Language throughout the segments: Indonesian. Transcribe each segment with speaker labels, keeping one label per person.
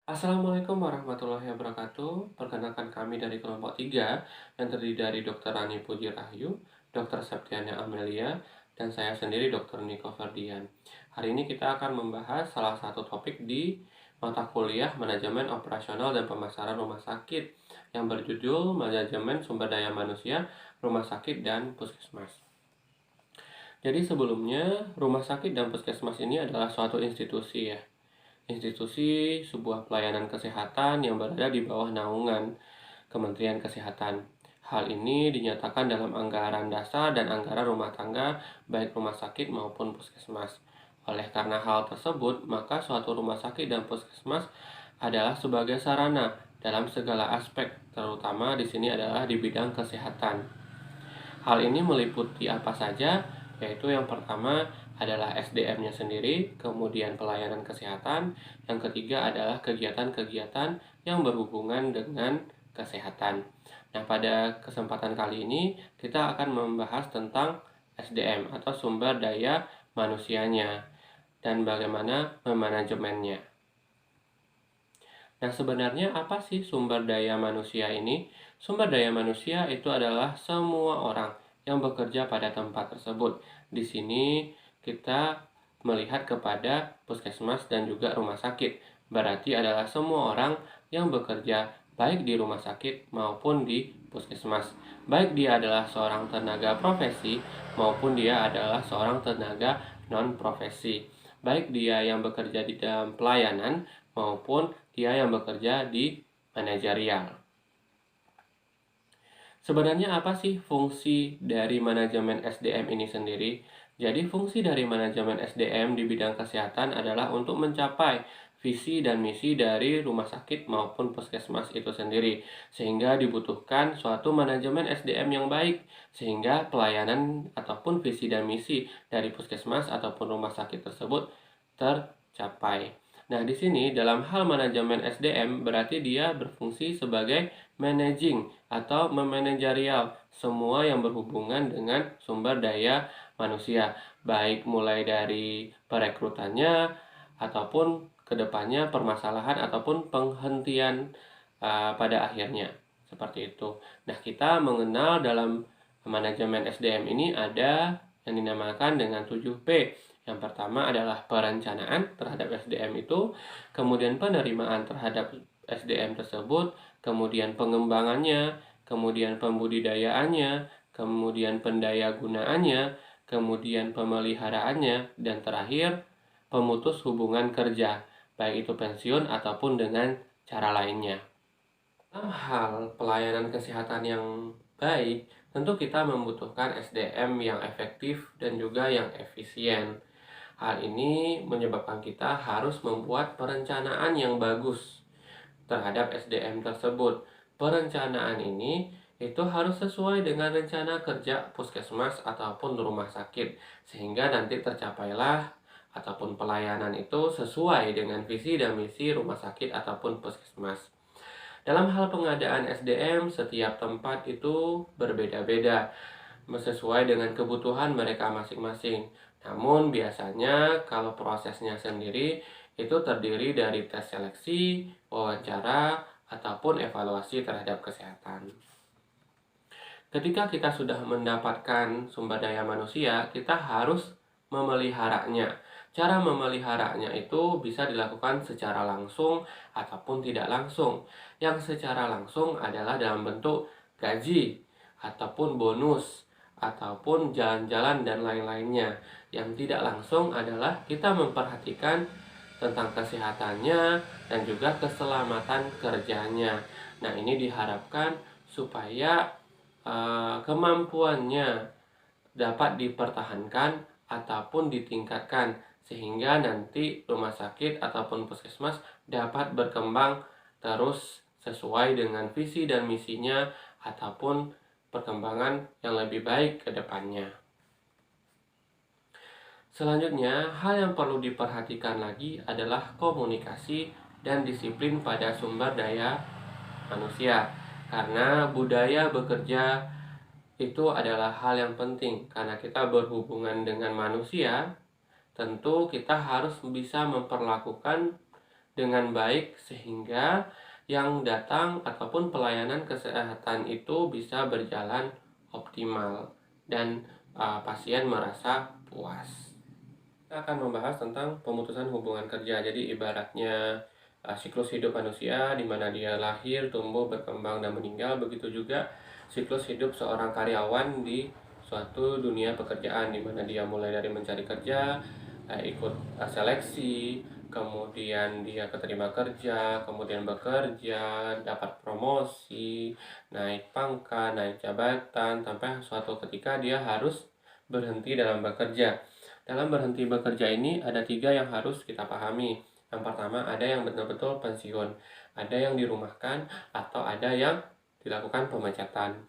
Speaker 1: Assalamualaikum warahmatullahi wabarakatuh. Perkenalkan kami dari kelompok 3 yang terdiri dari Dr. Rani Puji Rahyu, Dr. Septiana Amelia, dan saya sendiri Dr. Niko Ferdian. Hari ini kita akan membahas salah satu topik di mata kuliah Manajemen Operasional dan Pemasaran Rumah Sakit yang berjudul Manajemen Sumber Daya Manusia, Rumah Sakit, dan Puskesmas. Jadi sebelumnya, rumah sakit dan puskesmas ini adalah suatu institusi ya. Institusi sebuah pelayanan kesehatan yang berada di bawah naungan Kementerian Kesehatan. Hal ini dinyatakan dalam anggaran dasar dan anggaran rumah tangga, baik rumah sakit maupun puskesmas. Oleh karena hal tersebut, maka suatu rumah sakit dan puskesmas adalah sebagai sarana dalam segala aspek, terutama di sini adalah di bidang kesehatan. Hal ini meliputi apa saja, yaitu yang pertama adalah SDM-nya sendiri, kemudian pelayanan kesehatan, yang ketiga adalah kegiatan-kegiatan yang berhubungan dengan kesehatan. Nah, pada kesempatan kali ini kita akan membahas tentang SDM atau sumber daya manusianya dan bagaimana memanajemennya. Nah, sebenarnya apa sih sumber daya manusia ini? Sumber daya manusia itu adalah semua orang yang bekerja pada tempat tersebut. Di sini kita melihat kepada puskesmas dan juga rumah sakit. Berarti adalah semua orang yang bekerja baik di rumah sakit maupun di puskesmas. Baik dia adalah seorang tenaga profesi maupun dia adalah seorang tenaga non-profesi. Baik dia yang bekerja di dalam pelayanan maupun dia yang bekerja di manajerial. Sebenarnya apa sih fungsi dari manajemen SDM ini sendiri? Jadi fungsi dari manajemen SDM di bidang kesehatan adalah untuk mencapai visi dan misi dari rumah sakit maupun puskesmas itu sendiri. Sehingga dibutuhkan suatu manajemen SDM yang baik, sehingga pelayanan ataupun visi dan misi dari puskesmas ataupun rumah sakit tersebut tercapai. Nah, di sini dalam hal manajemen SDM berarti dia berfungsi sebagai managing atau memanajerial semua yang berhubungan dengan sumber daya manusia, baik mulai dari perekrutannya ataupun kedepannya permasalahan ataupun penghentian pada akhirnya. Seperti itu. Nah, kita mengenal dalam manajemen SDM ini ada yang dinamakan dengan 7P. Yang pertama adalah perencanaan terhadap SDM itu, kemudian penerimaan terhadap SDM tersebut, kemudian pengembangannya, kemudian pembudidayaannya, kemudian pendayagunaannya, kemudian pemeliharaannya, dan terakhir pemutus hubungan kerja, baik itu pensiun ataupun dengan cara lainnya. Dalam hal pelayanan kesehatan yang baik, tentu kita membutuhkan SDM yang efektif dan juga yang efisien. Hal ini menyebabkan kita harus membuat perencanaan yang bagus terhadap SDM tersebut. Perencanaan ini itu harus sesuai dengan rencana kerja puskesmas ataupun rumah sakit, sehingga nanti tercapailah ataupun pelayanan itu sesuai dengan visi dan misi rumah sakit ataupun puskesmas. Dalam hal pengadaan SDM, setiap tempat itu berbeda-beda sesuai dengan kebutuhan mereka masing-masing. Namun biasanya kalau prosesnya sendiri itu terdiri dari tes seleksi, wawancara, ataupun evaluasi terhadap kesehatan. Ketika kita sudah mendapatkan sumber daya manusia, kita harus memeliharanya. Cara memeliharanya itu bisa dilakukan secara langsung ataupun tidak langsung. Yang secara langsung adalah dalam bentuk gaji ataupun bonus ataupun jalan-jalan dan lain-lainnya. Yang tidak langsung adalah kita memperhatikan tentang kesehatannya dan juga keselamatan kerjanya. Nah, ini diharapkan supaya kemampuannya dapat dipertahankan ataupun ditingkatkan sehingga nanti rumah sakit ataupun puskesmas dapat berkembang terus sesuai dengan visi dan misinya ataupun perkembangan yang lebih baik ke depannya. Selanjutnya, hal yang perlu diperhatikan lagi adalah komunikasi dan disiplin pada sumber daya manusia. Karena budaya bekerja itu adalah hal yang penting. Karena kita berhubungan dengan manusia, tentu kita harus bisa memperlakukan dengan baik sehingga yang datang ataupun pelayanan kesehatan itu bisa berjalan optimal dan pasien merasa puas. Kita akan membahas tentang pemutusan hubungan kerja. Jadi ibaratnya siklus hidup manusia di mana dia lahir, tumbuh, berkembang, dan meninggal. Begitu juga siklus hidup seorang karyawan di suatu dunia pekerjaan di mana dia mulai dari mencari kerja, ikut seleksi, kemudian dia keterima kerja, kemudian bekerja, dapat promosi, naik pangkat, naik jabatan, sampai suatu ketika dia harus berhenti dalam bekerja. Dalam berhenti bekerja ini ada 3 yang harus kita pahami. Yang pertama, ada yang betul-betul pensiun, ada yang dirumahkan, atau ada yang dilakukan pemecatan.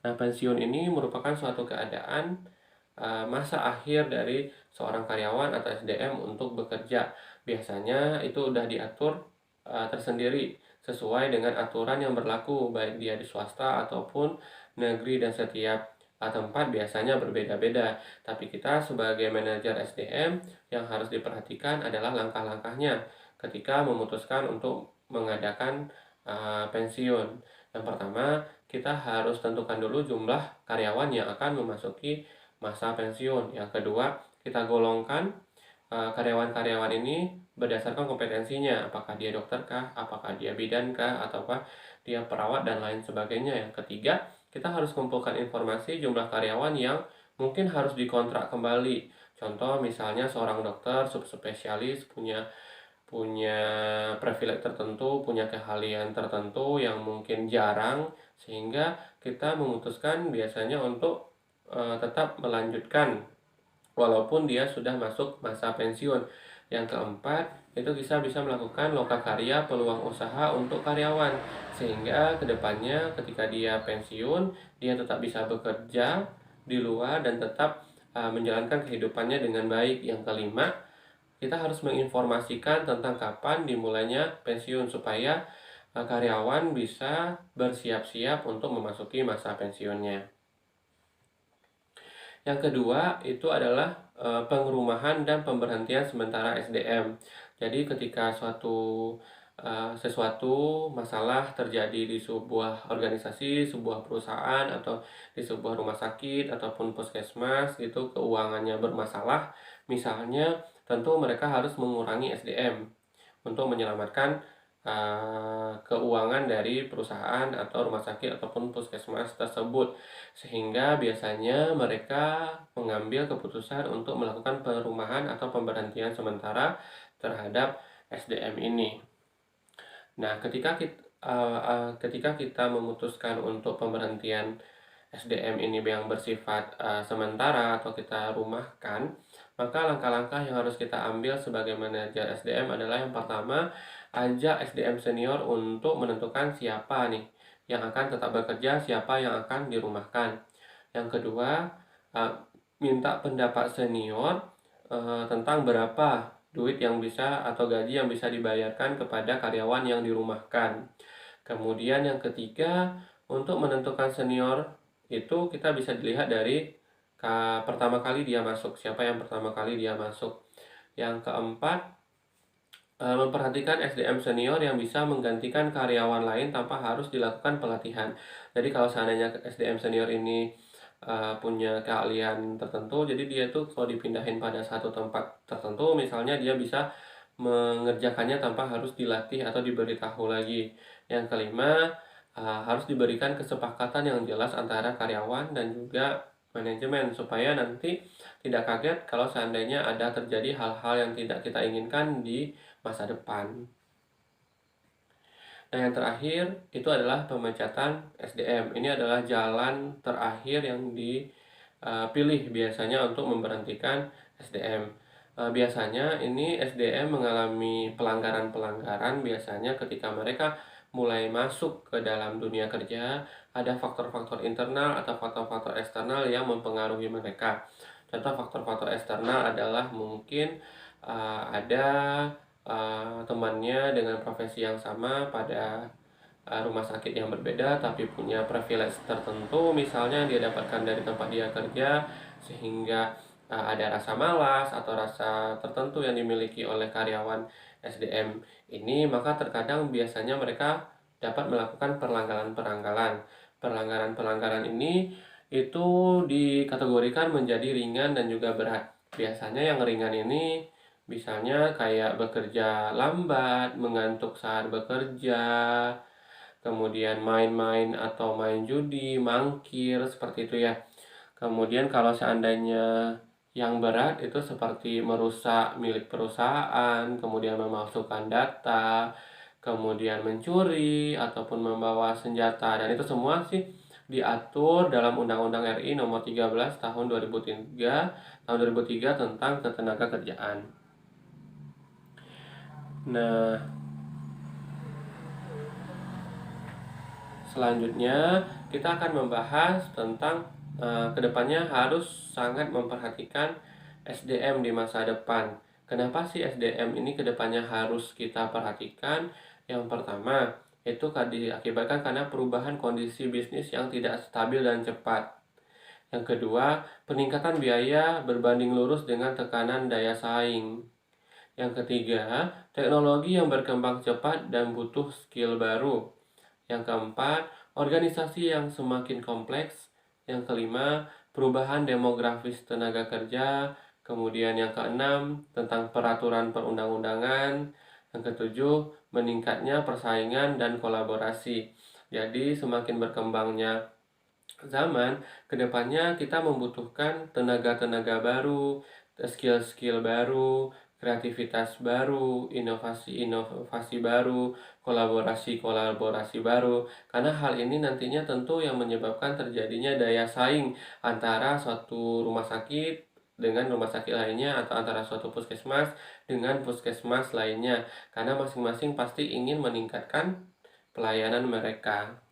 Speaker 1: Nah, pensiun ini merupakan suatu keadaan masa akhir dari seorang karyawan atau SDM untuk bekerja. Biasanya itu sudah diatur tersendiri sesuai dengan aturan yang berlaku, baik dia di swasta ataupun negeri, dan setiap tempat biasanya berbeda-beda. Tapi kita sebagai manajer SDM yang harus diperhatikan adalah langkah-langkahnya ketika memutuskan untuk mengadakan pensiun. Yang pertama, kita harus tentukan dulu jumlah karyawan yang akan memasuki masa pensiun. Yang kedua, kita golongkan karyawan-karyawan ini berdasarkan kompetensinya, apakah dia dokter kah, apakah dia bidan kah, ataukah dia perawat dan lain sebagainya. Yang ketiga, kita harus kumpulkan informasi jumlah karyawan yang mungkin harus dikontrak kembali. Contoh misalnya seorang dokter subspesialis punya punya privilege tertentu, punya keahlian tertentu yang mungkin jarang, sehingga kita memutuskan biasanya untuk tetap melanjutkan walaupun dia sudah masuk masa pensiun. Yang keempat, itu bisa melakukan lokakarya peluang usaha untuk karyawan, sehingga kedepannya ketika dia pensiun, dia tetap bisa bekerja di luar dan tetap menjalankan kehidupannya dengan baik. Yang kelima, kita harus menginformasikan tentang kapan dimulainya pensiun supaya karyawan bisa bersiap-siap untuk memasuki masa pensiunnya. Yang kedua itu adalah pengerumahan dan pemberhentian sementara SDM. Jadi ketika sesuatu masalah terjadi di sebuah organisasi, sebuah perusahaan, atau di sebuah rumah sakit ataupun puskesmas gitu, keuangannya bermasalah, misalnya tentu mereka harus mengurangi SDM untuk menyelamatkan keuangan dari perusahaan atau rumah sakit ataupun puskesmas tersebut, sehingga biasanya mereka mengambil keputusan untuk melakukan perumahan atau pemberhentian sementara terhadap SDM ini. Nah, ketika kita memutuskan untuk pemberhentian SDM ini yang bersifat sementara atau kita rumahkan, maka langkah-langkah yang harus kita ambil sebagai manajer SDM adalah yang pertama, ajak SDM senior untuk menentukan siapa nih yang akan tetap bekerja, siapa yang akan dirumahkan. Yang kedua, minta pendapat senior tentang berapa duit yang bisa atau gaji yang bisa dibayarkan kepada karyawan yang dirumahkan. Kemudian yang ketiga, untuk menentukan senior itu kita bisa dilihat dari pertama kali dia masuk, siapa yang pertama kali dia masuk. Yang keempat, memperhatikan SDM senior yang bisa menggantikan karyawan lain tanpa harus dilakukan pelatihan. Jadi kalau seandainya SDM senior ini punya keahlian tertentu, jadi dia tuh kalau dipindahin pada satu tempat tertentu, misalnya dia bisa mengerjakannya tanpa harus dilatih atau diberitahu lagi. Yang kelima, harus diberikan kesepakatan yang jelas antara karyawan dan juga manajemen supaya nanti tidak kaget kalau seandainya ada terjadi hal-hal yang tidak kita inginkan di masa depan. Nah, yang terakhir itu adalah pemecatan SDM. Ini adalah jalan terakhir yang dipilih biasanya untuk memberhentikan SDM. Biasanya ini SDM mengalami pelanggaran-pelanggaran biasanya ketika mereka mulai masuk ke dalam dunia kerja, ada faktor-faktor internal atau faktor-faktor eksternal yang mempengaruhi mereka. Contoh faktor-faktor eksternal adalah mungkin ada temannya dengan profesi yang sama pada rumah sakit yang berbeda tapi punya privilege tertentu, misalnya dia dapatkan dari tempat dia kerja, sehingga ada rasa malas atau rasa tertentu yang dimiliki oleh karyawan SDM ini, maka terkadang biasanya mereka dapat melakukan pelanggaran-pelanggaran. Pelanggaran-pelanggaran ini itu dikategorikan menjadi ringan dan juga berat. Biasanya yang ringan ini misalnya kayak bekerja lambat, mengantuk saat bekerja, kemudian main-main atau main judi, mangkir, seperti itu ya. Kemudian kalau seandainya yang berat itu seperti merusak milik perusahaan, kemudian memalsukan data, kemudian mencuri ataupun membawa senjata, dan itu semua sih diatur dalam Undang-Undang RI Nomor 13 Tahun 2003 tentang Ketenagakerjaan. Nah, selanjutnya kita akan membahas tentang kedepannya harus sangat memperhatikan SDM di masa depan. Kenapa sih SDM ini kedepannya harus kita perhatikan? Yang pertama, itu diakibatkan karena perubahan kondisi bisnis yang tidak stabil dan cepat. Yang kedua, peningkatan biaya berbanding lurus dengan tekanan daya saing. Yang ketiga, teknologi yang berkembang cepat dan butuh skill baru. Yang keempat, organisasi yang semakin kompleks. Yang kelima, perubahan demografis tenaga kerja. Kemudian yang keenam, tentang peraturan perundang-undangan. Yang ketujuh, meningkatnya persaingan dan kolaborasi. Jadi semakin berkembangnya zaman, kedepannya kita membutuhkan tenaga-tenaga baru, skill-skill baru, kreativitas baru, inovasi-inovasi baru, kolaborasi-kolaborasi baru. Karena hal ini nantinya tentu yang menyebabkan terjadinya daya saing antara suatu rumah sakit dengan rumah sakit lainnya, atau antara suatu puskesmas dengan puskesmas lainnya. Karena masing-masing pasti ingin meningkatkan pelayanan mereka.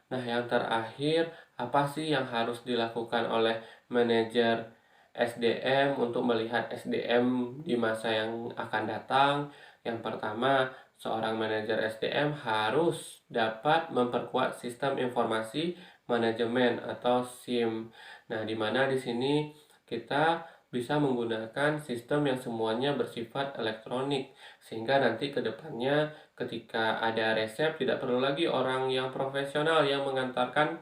Speaker 1: Nah, yang terakhir, apa sih yang harus dilakukan oleh manajer SDM untuk melihat SDM di masa yang akan datang? Yang pertama, seorang manajer SDM harus dapat memperkuat sistem informasi manajemen atau SIM. Nah, di mana di sini kita bisa menggunakan sistem yang semuanya bersifat elektronik, sehingga nanti ke depannya ketika ada resep tidak perlu lagi orang yang profesional yang mengantarkan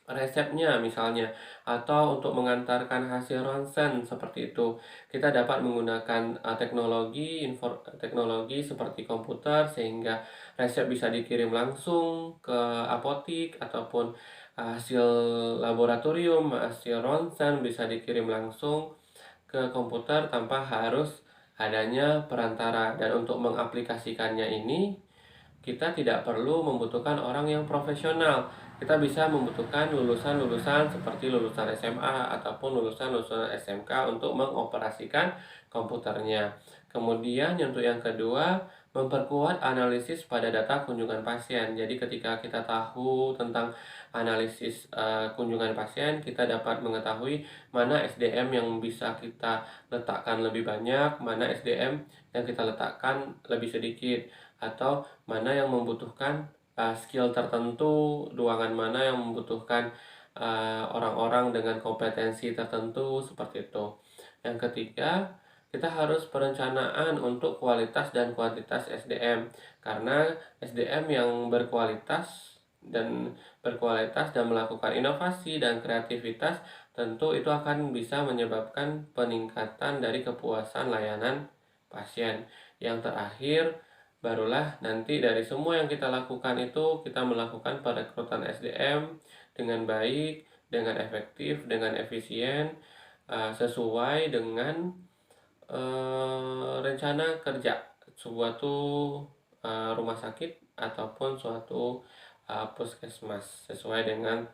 Speaker 1: resepnya misalnya, atau untuk mengantarkan hasil ronsen seperti itu. Kita dapat menggunakan teknologi seperti komputer, sehingga resep bisa dikirim langsung ke apotik, ataupun hasil laboratorium, hasil ronsen bisa dikirim langsung ke komputer tanpa harus adanya perantara. Dan untuk mengaplikasikannya ini kita tidak perlu membutuhkan orang yang profesional. Kita bisa membutuhkan lulusan-lulusan seperti lulusan SMA ataupun lulusan-lulusan SMK untuk mengoperasikan komputernya. Kemudian untuk yang kedua, memperkuat analisis pada data kunjungan pasien. Jadi ketika kita tahu tentang analisis kunjungan pasien, kita dapat mengetahui mana SDM yang bisa kita letakkan lebih banyak, mana SDM yang kita letakkan lebih sedikit, atau mana yang membutuhkan skill tertentu, ruangan mana yang membutuhkan orang-orang dengan kompetensi tertentu, seperti itu. Yang ketiga, kita harus perencanaan untuk kualitas dan kuantitas SDM, karena SDM yang berkualitas dan melakukan inovasi dan kreativitas, tentu itu akan bisa menyebabkan peningkatan dari kepuasan layanan pasien. Yang terakhir, barulah nanti dari semua yang kita lakukan itu, kita melakukan perekrutan SDM dengan baik, dengan efektif, dengan efisien, sesuai dengan rencana kerja suatu rumah sakit ataupun suatu puskesmas, sesuai dengan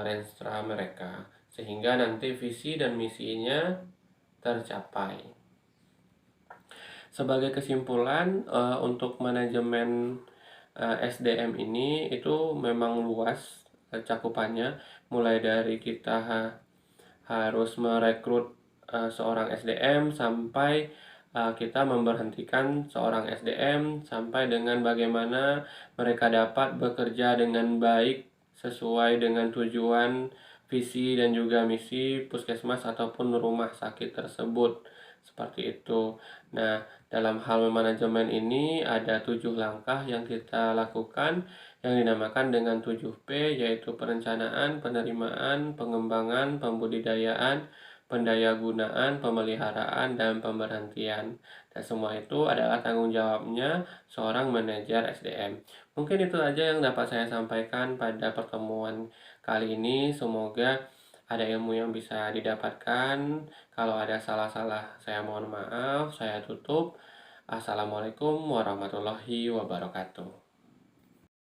Speaker 1: renstra mereka, sehingga nanti visi dan misinya tercapai. Sebagai kesimpulan, untuk manajemen SDM ini itu memang luas cakupannya, mulai dari kita harus merekrut seorang SDM, sampai kita memberhentikan seorang SDM, sampai dengan bagaimana mereka dapat bekerja dengan baik sesuai dengan tujuan, visi, dan juga misi puskesmas ataupun rumah sakit tersebut. seperti itu. Nah, dalam hal manajemen ini ada 7 langkah yang kita lakukan yang dinamakan dengan 7P, yaitu perencanaan, penerimaan, pengembangan, pembudidayaan, pendayagunaan, pemeliharaan, dan pemberhentian. Dan semua itu adalah tanggung jawabnya seorang manajer SDM. Mungkin itu aja yang dapat saya sampaikan pada pertemuan kali ini. Semoga ada ilmu yang bisa didapatkan. Kalau ada salah-salah, saya mohon maaf. Saya tutup. Assalamualaikum warahmatullahi wabarakatuh.